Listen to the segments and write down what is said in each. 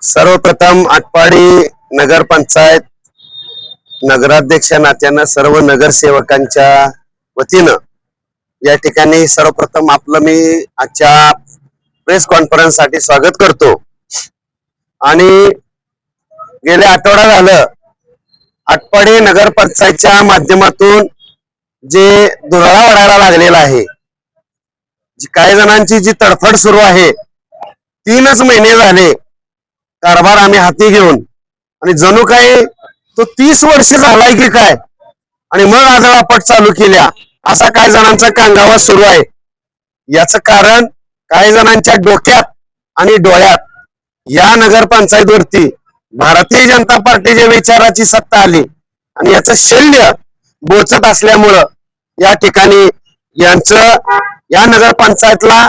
सर्वप्रथम आटपाडी नगरपंचायत नगराध्यक्ष नात्यानं सर्व नगरसेवकांच्या वतीनं या ठिकाणी सर्वप्रथम आपलं मी आजच्या प्रेस कॉन्फरन्स साठी स्वागत करतो। आणि गेले आठवडा झालं आटपाडी नगरपंचायतच्या माध्यमातून जे दुराळा वाढायला लागलेला आहे, काही जणांची जी तडफड सुरू आहे, 3च महिने झाले कारभार आम्ही हाती घेऊन, आणि जणू काही तो 30 वर्ष झालाय की काय, आणि मग आदळापट चालू केल्या असा काही जणांचा कांगावा सुरू आहे। याचं कारण काही जणांच्या डोक्यात आणि डोळ्यात या नगरपंचायतवरती भारतीय जनता पार्टीच्या विचाराची सत्ता आली आणि याचं शल्य बोचत असल्यामुळं या ठिकाणी यांचं या नगरपंचायतला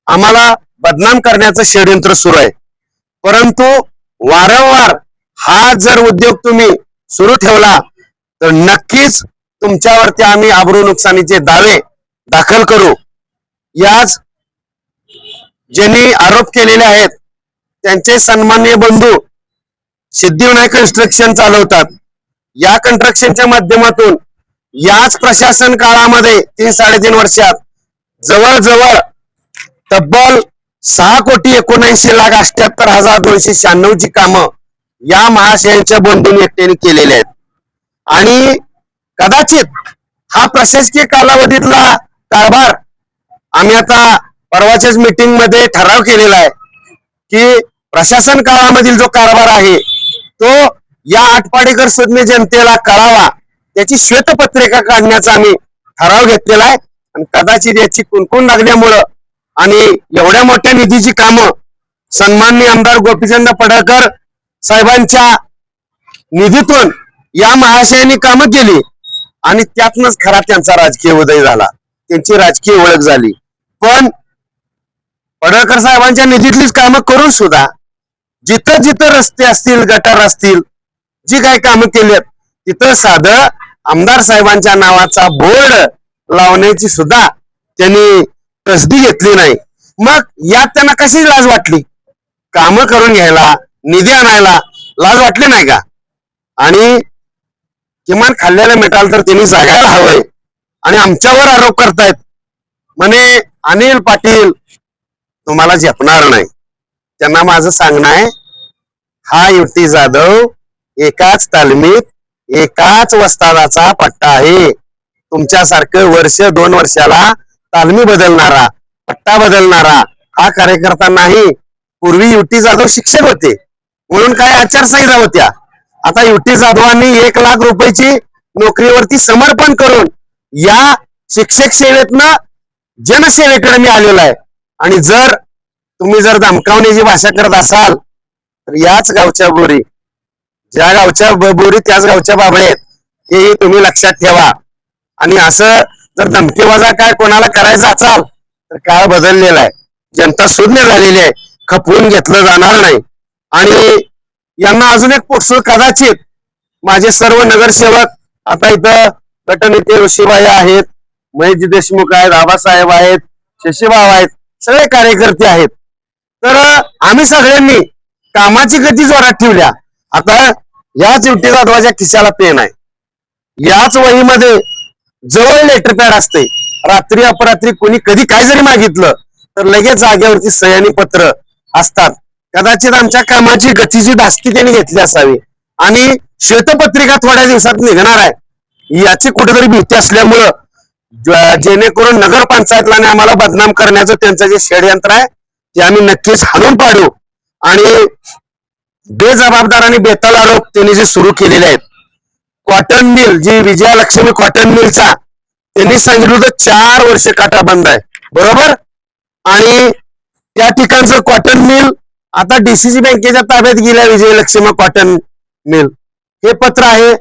आम्हाला बदनाम करण्याचं षडयंत्र सुरू आहे। परंतु वारंवार हा जर उद्योग तुम्ही सुरू ठेवला तर नक्कीच तुमच्यावरती आम्ही आबरू नुकसानीचे दावे दाखल करू। याच ज्यांनी आरोप केलेले आहेत त्यांचे सन्माननीय बंधू सिद्धिविनायक कन्स्ट्रक्शन चालवतात। या कन्स्ट्रक्शनच्या माध्यमातून याच प्रशासन काळामध्ये 3-3.5 वर्षात जवळजवळ तब्बल 6,79,78,296 ची कामं या महाशयांच्या बंधूंनी एकट्याने केलेले आहेत। आणि कदाचित हा प्रशासकीय कालावधीतला कारभार आम्ही आता परवाच्याच मीटिंग मध्ये ठराव केलेला आहे की प्रशासन काळामधील जो कारभार आहे तो या आटपाडीकर सुज्ञ जनतेला कळावा, त्याची श्वेतपत्रिका काढण्याचा आम्ही ठराव घेतलेला आहे। आणि कदाचित याची कुणकुण लागल्यामुळं आणि एवढ्या मोठ्या निधीची कामं सन्माननीय आमदार गोपीचंद पडळकर साहेबांच्या निधीतून या महाशयांनी कामं केली आणि त्यातनच खरा त्यांचा राजकीय उदय झाला, त्यांची राजकीय ओळख झाली। पण पडळकर साहेबांच्या निधीतलीच कामं करून सुद्धा जिथं जिथं रस्ते असतील, गटार असतील, जी काही कामं केली तिथं साधं आमदार साहेबांच्या नावाचा बोर्ड लावण्याची सुद्धा त्यांनी तसदी घेतली नाही। मग यात त्यांना कशी लाज वाटली? कामं करून घ्यायला, निधी आणायला लाज वाटली नाही का? आणि किमान खाल्ल्याला मिटाल तर त्यांनी जागायला हवंय। आणि आमच्यावर आरोप करतायत म्हणे अनिल पाटील तुम्हाला झेपणार नाही। त्यांना माझं सांगणं आहे, हा युटी जाधव एकाच तालमीत एकाच वस्तादाचा पट्टा आहे। तुमच्यासारखं 1-2 वर्षाला तालमी बदलणारा, पट्टा बदलणारा हा कार्यकर्ता नाही। पूर्वी युटी जाधव शिक्षक होते म्हणून काय आचारसंहिता होत्या, आता युटी जाधवांनी 1 लाख रुपयाची नोकरीवरती समर्पण करून या शिक्षक सेवेतनं जनसेवेकडे मी आलेलो आहे। आणि जर तुम्ही धमकावण्याची भाषा करत असाल तर याच गावच्या बोरी, ज्या गावच्या बोरी त्याच गावच्या बाबळे आहेत, हेही तुम्ही लक्षात ठेवा। आणि असं जर धमकीबाजा काय कोणाला करायचं असाल तर काळ बदललेला आहे, जनता शून्य झालेली आहे, खपवून घेतलं जाणार नाही। आणि यांना अजून एक पोटसूळ कदाचित माझे सर्व नगरसेवक आता इथं गटनेते ऋषीबाई आहेत, महेश देशमुख आहेत, आबासाहेब आहेत, शशीभाऊ आहेत, सगळे कार्यकर्ते आहेत। तर आम्ही सगळ्यांनी कामाची गती जोरात ठेवल्या। आता याच युटी जाधवाच्या खिशाला पेन आहे, याच वहीमध्ये जवळ लेटर पॅड असते, रात्री अपरात्री कोणी कधी काय जरी मागितलं तर लगेच जागेवरती सह्यानी पत्र असतात। कदाचित आमच्या कामाची गतीची धास्ती त्यांनी घेतली असावी आणि श्वेतपत्रिका थोड्या दिवसात निघणार आहे याची कुठेतरी भीती असल्यामुळं जेणेकरून नगरपंचायतला आम्हाला बदनाम करण्याचं त्यांचं जे षडयंत्र आहे ते आम्ही नक्कीच हाणून पाडू। आणि बेजबाबदार आणि बेताल आरोप त्यांनी जे सुरू केलेले आहेत, कॉटन मिल जी विजयालक्ष्मी कॉटन मिलचा त्यांनी सांगितलं होतं 4 वर्ष काटा बंद आहे, बरोबर? आणि त्या ठिकाणचं कॉटन मिल आता डीसीसी बँकेच्या ताब्यात गेल्या विजयलक्ष्मी कॉटन मिल, हे पत्र आहे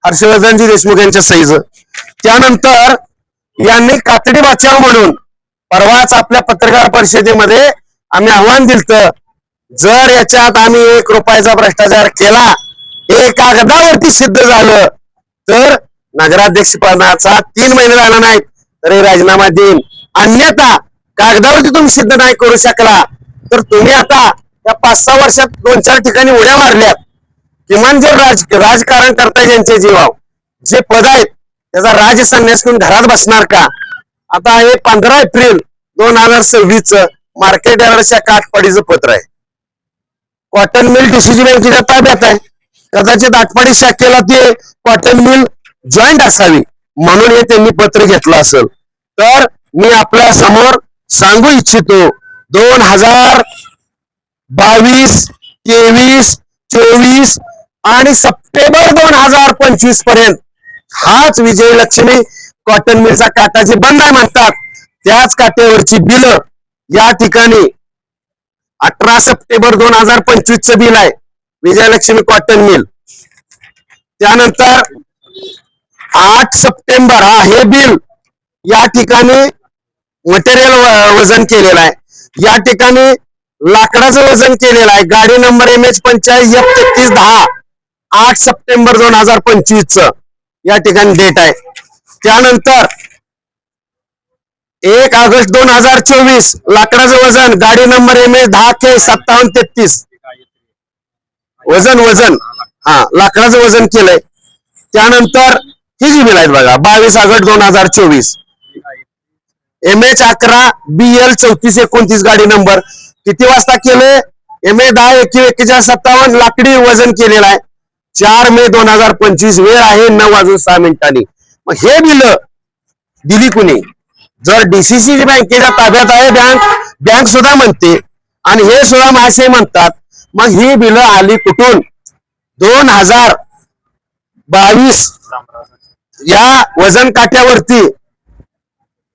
हर्षवर्धनजी देशमुख यांच्या सहीचं। त्यानंतर यांनी कातडी वाचाव म्हणून परवाच आपल्या पत्रकार परिषदेमध्ये आम्ही आव्हान दिलं, जर याच्यात आम्ही 1 रुपयाचा भ्रष्टाचार केला, हे कागदावरती सिद्ध झालं तर नगराध्यक्ष पदाचा 3 महिने झाला नाहीत तरी राजीनामा देईन, अन्यथा कागदावरती तुम्ही सिद्ध नाही करू शकला तर तुम्ही आता या 5-6 वर्षात 2-4 ठिकाणी उड्या मारल्यात. किमान जे राजकारण करताय ज्यांचे जीवाव जे पद आहेत त्याचा राजसन्यास करून घरात बसणार का? आता हे 15 एप्रिल 2026 मार्केट यार्डच्या आटपाडीचं पत्र आहे. कॉटन मिल डीसीजी बँकेच्या ताब्यात आहे. कदाचित आटपाडी शाखेला ते कॉटन मिल जॉईंट असावी म्हणून हे त्यांनी पत्र घेतलं असेल. तर मी आपल्या समोर सांगू इच्छितो 2022, 23, 24 आणि सप्टेंबर 2025 पर्यंत हाच विजयलक्ष्मी कॉटन मिलचा काटा जे बंद आहे म्हणतात त्याच काट्यावरची बिल या ठिकाणी 18 सप्टेंबर 2025 चं बिल आहे विजयलक्ष्मी कॉटन मिल. त्यानंतर 8 सप्टेंबर हे बिल या ठिकाणी मटेरियल वजन केलेलं आहे. या ठिकाणी लाकडाचं वजन केलेलं आहे. गाडी नंबर MH45F3310 8 सप्टेंबर 2025 च या ठिकाणी डेट आहे. त्यानंतर 1 ऑगस्ट 2024 लाकडाचं वजन गाडी नंबर MH10K5733 वजन लाकडाचं वजन केलंय. त्यानंतर ही जी बिल आहेत बघा 22 ऑगस्ट 2024 MH11BL3429 गाडी नंबर किती वाजता केले? MH10K4157 लाकडी वजन केलेलं आहे 4 मे 2025 वेळ आहे 9:06 मग हे बिल दिली कुणी? जर डीसीसी बँकेच्या ताब्यात आहे बँक सुद्धा म्हणते आणि हे सुद्धा महाशय म्हणतात मग ही बिल आली कुठून? 2022 या वजन काट्यावरती.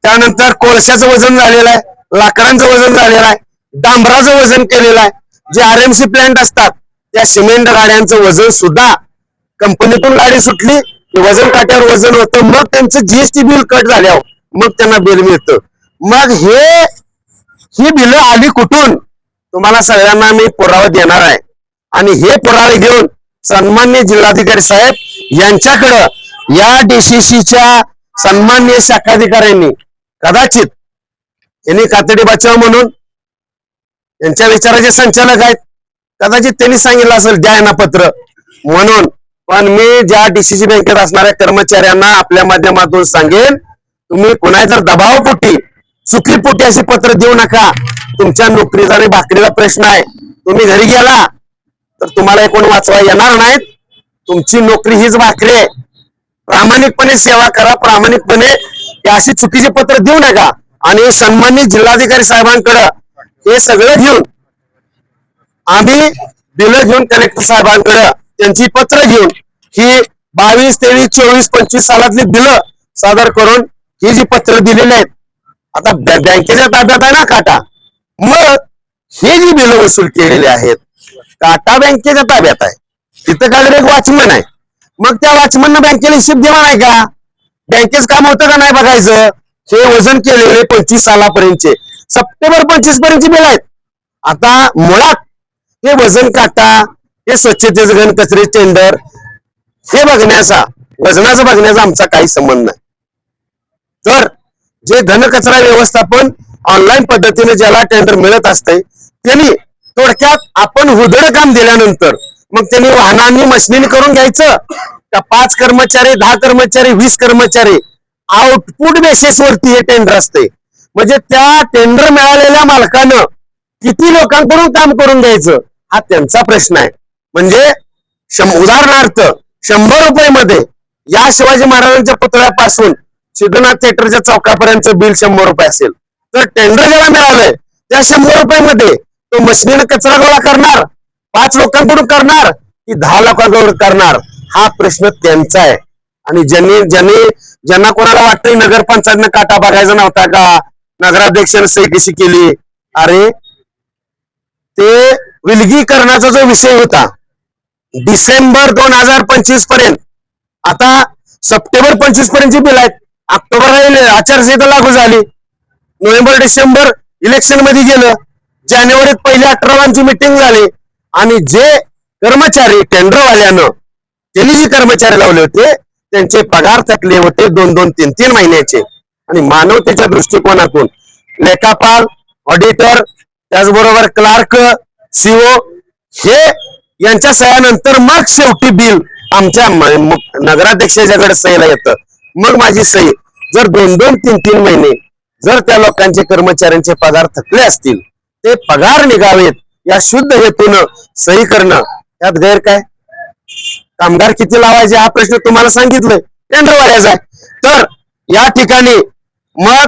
त्यानंतर कोळशाचं वजन झालेलं आहे, लाकडांचं वजन झालेलं आहे, डांबराचं वजन केलेलं आहे. जे RMC प्लांट असतात त्या सिमेंट गाड्यांचं वजन सुद्धा कंपनीतून गाडी सुटली वजन काट्यावर वजन होतं मग त्यांचं GST बिल कट झाल्यावर मग त्यांना बिल मिळतं. मग ही बिल आली कुठून? तुम्हाला सगळ्यांना मी पुरावा देणार आहे आणि हे पुरावे घेऊन सन्मान्य जिल्हाधिकारी साहेब यांच्याकडं या DCCच्या सन्मान्य शाखाधिकाऱ्यांनी कदाचित यांनी कातडी बचाव म्हणून यांच्या विचाराचे संचालक आहेत कदाचित त्यांनी सांगितलं असेल द्या यांना पत्र म्हणून. पण मी ज्या DCC बँकेत असणाऱ्या कर्मचाऱ्यांना आपल्या माध्यमातून सांगेन तुम्ही कुणाच्या दबावपोटी चुकीपोटी अशी पत्र देऊ नका. तुमच्या नोकरीचा आणि भाकरीचा प्रश्न आहे. तुम्ही घरी गेला तर तुम्हाला कोण वाचवा येणार नाहीत. तुमची नोकरी हीच भाकरी आहे. प्रामाणिकपणे सेवा करा. प्रामाणिकपणे अशी चुकीचे पत्र देऊ नका. आणि सन्मानित जिल्हाधिकारी साहेबांकडे हे सगळं घेऊन आम्ही बिल घेऊन कलेक्टर साहेबांकडे त्यांची पत्र घेऊन ही 22, 23, 24, 25 सालातली बिल सादर करून ही जी पत्र दिलेली आहेत आता बँकेच्या ताब्यात आहे ना काटा. मग हे जी बिल वसूल केलेली आहेत काटा बँकेच्या ताब्यात आहे. तिथं काय एक वॉचमन आहे. मग त्या वॉचमन बँकेला हिशोब देणार आहे का? बँकेच काम होतं का नाही बघायचं. हे वजन केलेले 25 सालापर्यंतचे सप्टेंबर 25 पर्यंतचे बिल आहेत. आता मुळात हे वजन काटा हे स्वच्छतेचं घन कचरे टेंडर हे वजनाचं बघण्याचा आमचा काही संबंध नाही. तर जे घन कचरा व्यवस्थापन ऑनलाईन पद्धतीने ज्याला टेंडर मिळत असते त्यांनी थोडक्यात आपण हुदड काम दिल्यानंतर मग त्यांनी वाहनांनी मशिनी करून घ्यायचं का 5 कर्मचारी 10 कर्मचारी 20 कर्मचारी आउटपुट बेसिस वरती हे टेंडर असते. म्हणजे त्या टेंडर मिळालेल्या मालकानं किती लोकांकडून काम करून घ्यायचं हा त्यांचा प्रश्न आहे. म्हणजे उदाहरणार्थ 100 रुपये मध्ये या शिवाजी महाराजांच्या पुतळ्यापासून सिद्धनाथ थिएटरच्या चौकापर्यंत बिल 100 रुपये असेल तर टेंडर ज्याला मिळालंय त्या 100 रुपये मध्ये तो मशिनीनं कचरा गोळा करणार 5 लोकांकडून करणार की 10 लोकांकडून करणार हा प्रश्न त्यांचा आहे. आणि ज्यांना कोणाला वाटतंय नगरपंचायतनं काटा बघायचा नव्हता का नगराध्यक्षानं सही कशी केली. अरे ते विलगीकरणाचा जो विषय होता डिसेंबर 2025 पर्यंत आता सप्टेंबर 25 पर्यंतची बिल आहेत. ऑक्टोबर आचारसंहिता लागू झाली. नोव्हेंबर डिसेंबर इलेक्शन मध्ये गेलं. जानेवारीत पहिल्या 18 मीटिंग झाली आणि जे कर्मचारी टेंडरवाल्यानं त्यांनी जे कर्मचारी लावले होते त्यांचे पगार थकले होते 2-2, 3-3 महिन्याचे. आणि मानवतेच्या दृष्टिकोनातून लेखापाल, ऑडिटर, त्याचबरोबर क्लार्क, सीओ हे यांच्या सह्यानंतर मग शेवटी बिल आमच्या नगराध्यक्षाच्याकडे सहीला येतं. मग माझी सही. जर 2-2, 3-3 महिने जर त्या लोकांचे कर्मचाऱ्यांचे पगार थकले असतील, ते पगार निघावेत या शुद्ध हेतून सही करणं त्यात गैर काय? कामगार किती लावायचे हा प्रश्न तुम्हाला सांगितलंय, टेंडर वाढायचा आहे. तर या ठिकाणी मग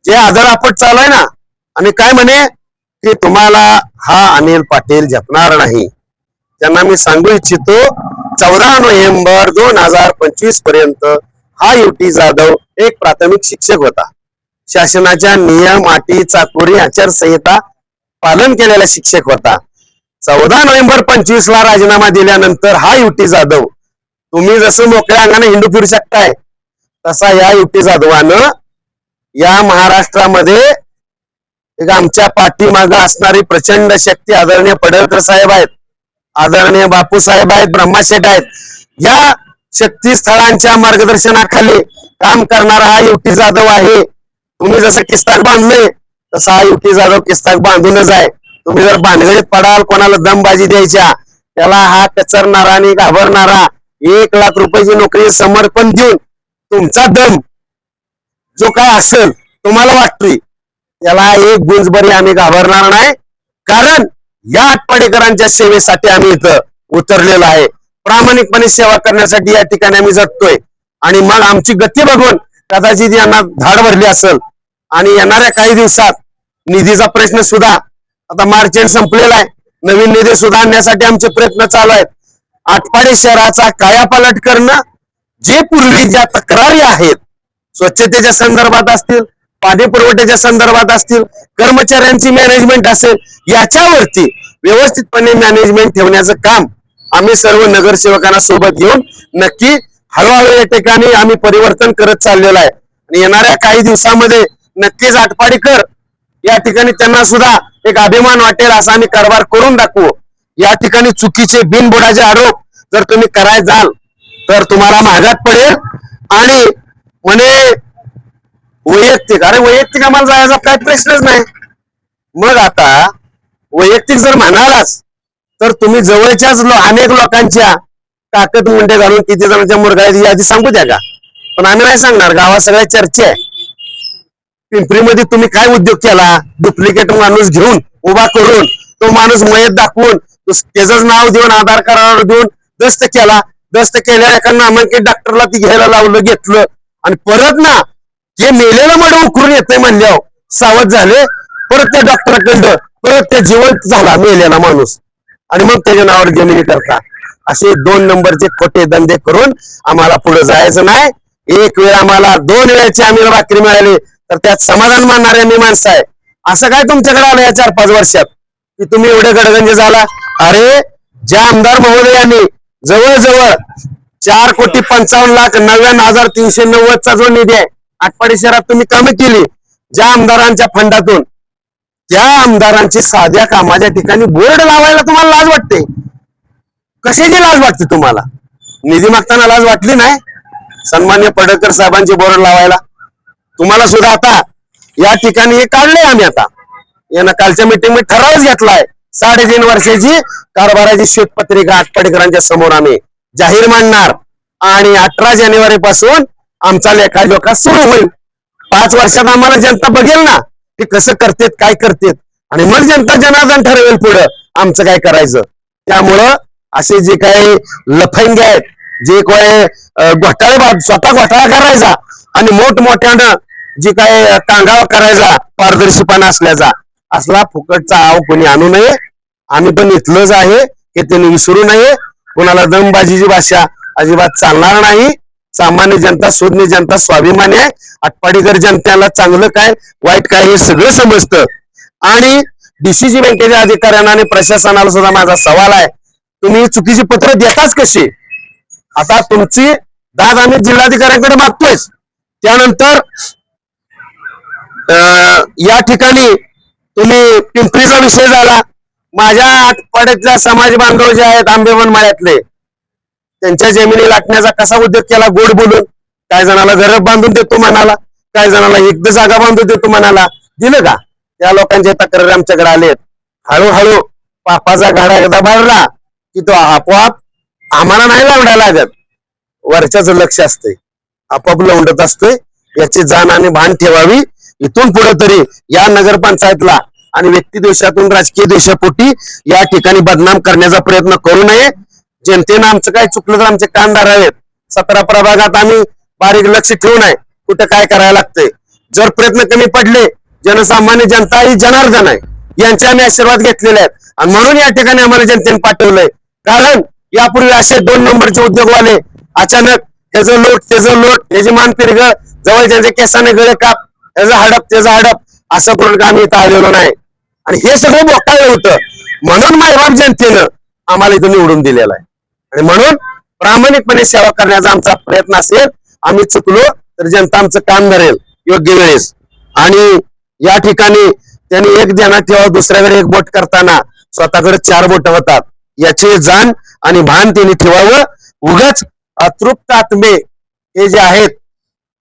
जे आदरापट चालू आहे ना, आणि काय म्हणे की तुम्हाला हा अनिल पाटील झेपणार नाही. त्यांना मी सांगू इच्छितो, 14 नोव्हेंबर 2025 पर्यंत हा युटी जाधव एक प्राथमिक शिक्षक होता. शासनाच्या नियम, अटी, चाकोरी, आचारसंहिता पालन केलेला शिक्षक होता. 14 नोव्हेंबर 25 ला राजीनामा दिल्यानंतर हा युटी जाधव, तुम्ही जसं मोकळ्या अंगाने हिंडू फिरू शकताय, तसा या युटी जाधवानं या महाराष्ट्रामध्ये एक आमच्या पाठीमागे असणारी प्रचंड शक्ती आदरणीय पडळकर साहेब आहेत, आदरणीय बापू साहेब आहेत, ब्रह्माशेठ आहेत, या शक्ती स्थळांच्या मार्गदर्शनाखाली काम करणारा हा युटी जाधव आहे. तुम्ही जसं किस्ताक बांधले तसा हा युटी जाधव किस्ताक बांधूनच आहे. तुम्ही जर भानगडीत पडाल, कोणाला दमबाजी द्यायच्या, त्याला हा कचरणारा आणि घाबरणारा 1 लाख रुपयाची नोकरी समर्पण देऊन तुमचा दम जो काय असेल तुम्हाला वाटतोय, त्याला एक गुंजभरी आम्ही घाबरणार नाही. कारण या आटपाडीकरांच्या सेवेसाठी आम्ही इथं उतरलेलो आहे. प्रामाणिकपणे सेवा करण्यासाठी या ठिकाणी आम्ही जगतोय. आणि मग आमची गती बघून कदाचित यांना धाड भरली असेल, आणि येणाऱ्या काही दिवसात निधीचा प्रश्न सुद्धा, आता मार्च एंड संपलेला आहे, नवीन निधी सुद्धा आणण्यासाठी आमचे प्रयत्न चालू आहेत. आटपाडी शहराचा कायापालट करणं, जे पूर्वी ज्या तक्रारी आहेत, स्वच्छतेच्या संदर्भात असतील, पाणी पुरवठ्याच्या संदर्भात असतील, कर्मचाऱ्यांची मॅनेजमेंट असेल, याच्यावरती व्यवस्थितपणे मॅनेजमेंट ठेवण्याचं काम आम्ही सर्व नगरसेवकांना सोबत घेऊन नक्की हळूहळू या ठिकाणी आम्ही परिवर्तन करत चाललेलो आहे. आणि येणाऱ्या काही दिवसामध्ये नक्कीच आटपाडीकर या ठिकाणी त्यांना सुद्धा एक अभिमान वाटेल असा आम्ही कारभार करून दाखवू. या ठिकाणी चुकीचे बिनबुडाचे आरोप जर तुम्ही करायला जाल तर तुम्हाला महागात पडेल. आणि म्हणे वैयक्तिक, अरे वैयक्तिक आम्हाला जायचा काही प्रश्नच नाही. मग आता वैयक्तिक जर म्हणालाच तर तुम्ही जवळच्याच अनेक लोकांच्या ताकद मुंडे घालून किती जणांच्या मुरगाळ्याची यादी सांगू द्या का? पण आम्ही नाही सांगणार, गावात सगळ्या चर्चा आहे. पिंपरीमध्ये तुम्ही काय उद्योग केला, डुप्लिकेट माणूस घेऊन उभा करून तो माणूस मयत दाखवून त्याच नाव देऊन आधार कार्ड देऊन दस्त केला. दस्त केल्या एका नामांकित डॉक्टरला ती घ्यायला लावलं, घेतलं, आणि परत ना जे मेलेलं मड उकरून येतंय म्हणल्यावर सावध झाले. परत त्या डॉक्टरकडं परत त्या जिवंत झाला मेलेला माणूस, आणि मग त्याच्या नावावर जमिनी करता. असे 2 नंबरचे खोटे धंदे करून आम्हाला पुढे जायचं नाही. एक वेळ आम्हाला 2 वेळेची आम्ही भाकरी मिळाली तर त्यात समाधान मानणारे मी माणसं आहे. असं काय तुमच्याकडे आलं या 4-5 वर्षात की तुम्ही एवढे गडगंज झाला? अरे ज्या आमदार महोदयांनी जवळजवळ 4,55,99,390 चा जो निधी आहे आटपाडी शहरात तुम्ही कामं केली, ज्या आमदारांच्या फंडातून, त्या आमदारांची साध्या कामाच्या ठिकाणी बोर्ड लावायला तुम्हाला लाज वाटते? कशाची लाज वाटते तुम्हाला? निधी मागताना लाज वाटली नाही? सन्मान्य पडळकर साहेबांचे बोर्ड लावायला तुम्हाला सुद्धा आता या ठिकाणी हे काढले. आम्ही आता यांना कालच्या मीटिंग मध्ये ठरावच घेतलाय, 3.5 वर्षाची कारभाराची श्वेतपत्रिका आटपाडीकरांच्या समोर आम्ही जाहीर मांडणार. आणि 18 जानेवारी पासून आमचा लेखाजोखा सुरू होईल. 5 वर्षात आम्हाला जनता बघेल ना की कसं करतेत, काय करतेत, आणि मग जनता जनार्दन ठरवेल पुढं आमचं काय करायचं. त्यामुळं असे जे काही लफंगे आहेत, जे काय घोटाळे, स्वतः घोटाळा करायचा आणि मोठमोठ्यानं जे काय कांगावा करायचा, पारदर्शीपणा असल्याचा, असला फुकटचा आव कोणी आणू नये. आम्ही पण इथलंच आहे हे त्यांनी विसरू नये. कोणाला दमबाजीची भाषा अजिबात चालणार नाही. सामान्य जनता, सुज्ञ जनता स्वाभिमानी आहे. आटपाडीकर जनतेला चांगलं काय वाईट काय हे सगळं समजतं. आणि डीसीसी बँकेच्या अधिकाऱ्यांना आणि प्रशासनाला सुद्धा माझा सवाल आहे, तुम्ही चुकीची पत्र देताच कशी? आता तुमची दाद आम्ही जिल्हाधिकाऱ्यांकडे मागतोय. त्यानंतर या ठिकाणी तुम्ही पिंपरीचा विषय झाला. माझ्या आटपाड्यातल्या समाज बांधव जे आहेत आंबेवन माळ्यातले, त्यांच्या जमिनी लाटण्याचा कसा उद्योग केला गोड बोलून. काय जणाला घरं बांधून देतो म्हणाला, काही जणांना एकदा जागा बांधू देतो म्हणाला, दिलं का? त्या लोकांच्या तक्रारी आमच्याकडे आलेत. हळूहळू पापाचा गाडा एकदा भरला की तो आपोआप आम्हाला नाही लावण्या लागत, वरच्याच लक्ष असतंय, आपोआप लवंडत असतोय. याची जाण आणि भान ठेवावी. इथून पुढे तरी या नगरपंचायतला आणि व्यक्ती दोषातून राजकीय दोषापोटी या ठिकाणी बदनाम करण्याचा प्रयत्न करू नये. जनतेनं आमचं काय चुकलं तर आमचे कान धरावेत. 17 प्रभागात आम्ही बारीक लक्ष ठेवून आहे कुठं काय करायला लागतंय. जर प्रयत्न कमी पडले, जनसामान्य जनता ही जनार्दन आहे, यांचे आम्ही आशीर्वाद घेतलेले आहेत आणि म्हणून या ठिकाणी आम्हाला जनतेने पाठवलंय. कारण यापूर्वी असे 2 नंबरचे उद्योगवाले अचानक त्याचं लोट त्याची मान पिरग जवळ त्यांच्या केसाने गळे काप, त्याचं हडप असं करून आम्ही इथं आलेलो नाही. आणि हे सगळं बोकाळलं होतं म्हणून मायबाप जनतेनं आम्हाला इथं निवडून दिलेलं आहे. आणि म्हणून प्रामाणिकपणे सेवा करण्याचा आमचा प्रयत्न असेल. आम्ही चुकलो तर जनता आमचं काम धरेल योग्य वेळेस. आणि या ठिकाणी त्यांनी एक ध्यानात ठेवा, दुसऱ्याकडे एक बोट करताना स्वतःकडे 4 बोट होतात, याचे जाण आणि भान त्यांनी ठेवावं. उगाच अतृप्त आत्मे हे जे आहेत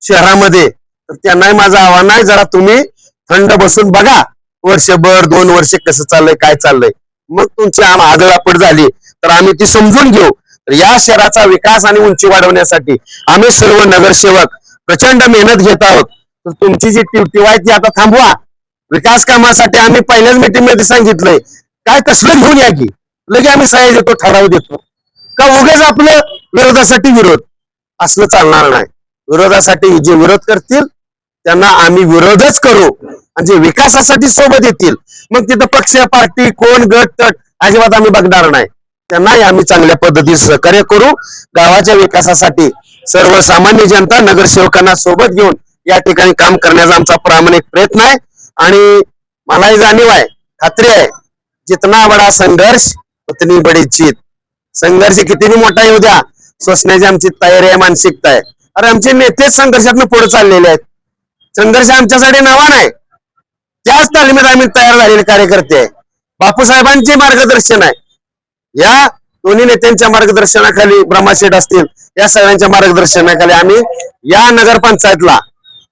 शहरामध्ये, तर त्यांनाही माझं आव्हान आहे, जरा तुम्ही थंड बसून बघा वर्षभर 2 वर्ष कसं चाललंय काय चाललंय. मग तुमची आदळापड झाली तर आम्ही ती समजून घेऊ. तर या शहराचा विकास आणि उंची वाढवण्यासाठी आम्ही सर्व नगरसेवक प्रचंड मेहनत घेत आहोत. तर तुमची जी टिवटिव आहे ती आता थांबवा. विकास कामासाठी आम्ही पहिल्याच मीटिंग मध्ये सांगितलंय, काय कसलं घेऊन या की लगे आम्ही सह्या देतो, ठराव देतो का? उगाच आपलं विरोधासाठी विरोध असलं चालणार नाही. विरोधासाठी जे विरोध करतील त्यांना आम्ही विरोधच करू, आणि जे विकासासाठी सोबत येतील मग तिथं पक्ष पार्टी कोण गट तट अजिबात आम्ही बघणार नाही. त्यांनाही आम्ही चांगल्या पद्धतीने सहकार्य करू. गावाच्या विकासासाठी सर्वसामान्य जनता नगरसेवकांना सोबत घेऊन या ठिकाणी काम करण्याचा आमचा प्रामाणिक प्रयत्न आहे. आणि मलाही जाणीव आहे, खात्री आहे, जितना बडा संघर्ष उतनी बडी जीत. संघर्ष कितीही मोठा येऊ द्या, सोसण्याची आमची तयारी आहे, मानसिकता आहे. अरे आमचे नेतेच संघर्षातून पुढे चाललेले आहेत. संघर्ष आमच्यासाठी नवा नाही, त्याच तालमीत आम्ही तयार झालेले कार्यकर्ते आहे. बापूसाहेबांचे मार्गदर्शन आहे. या दोन्ही नेत्यांच्या मार्गदर्शनाखाली, ब्रह्माशेठ असतील, या सगळ्यांच्या मार्गदर्शनाखाली आम्ही या नगरपंचायतला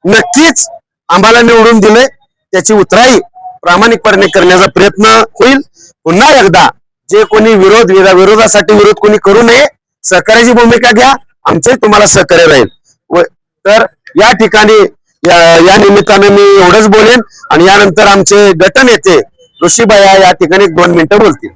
नक्कीच आम्हाला निवडून दिले, त्याची उतराई प्रामाणिकपणे करण्याचा प्रयत्न होईल. पुन्हा एकदा जे कोणी विरोधासाठी विरोध कोणी करू नये, सहकार्याची भूमिका घ्या, आमचे तुम्हाला सहकार्य राहील. तर या ठिकाणी या निमित्ताने मी एवढंच बोलेन आणि यानंतर आमचे गटनेते ऋषीबाया या ठिकाणी 2 मिनिटं बोलतील.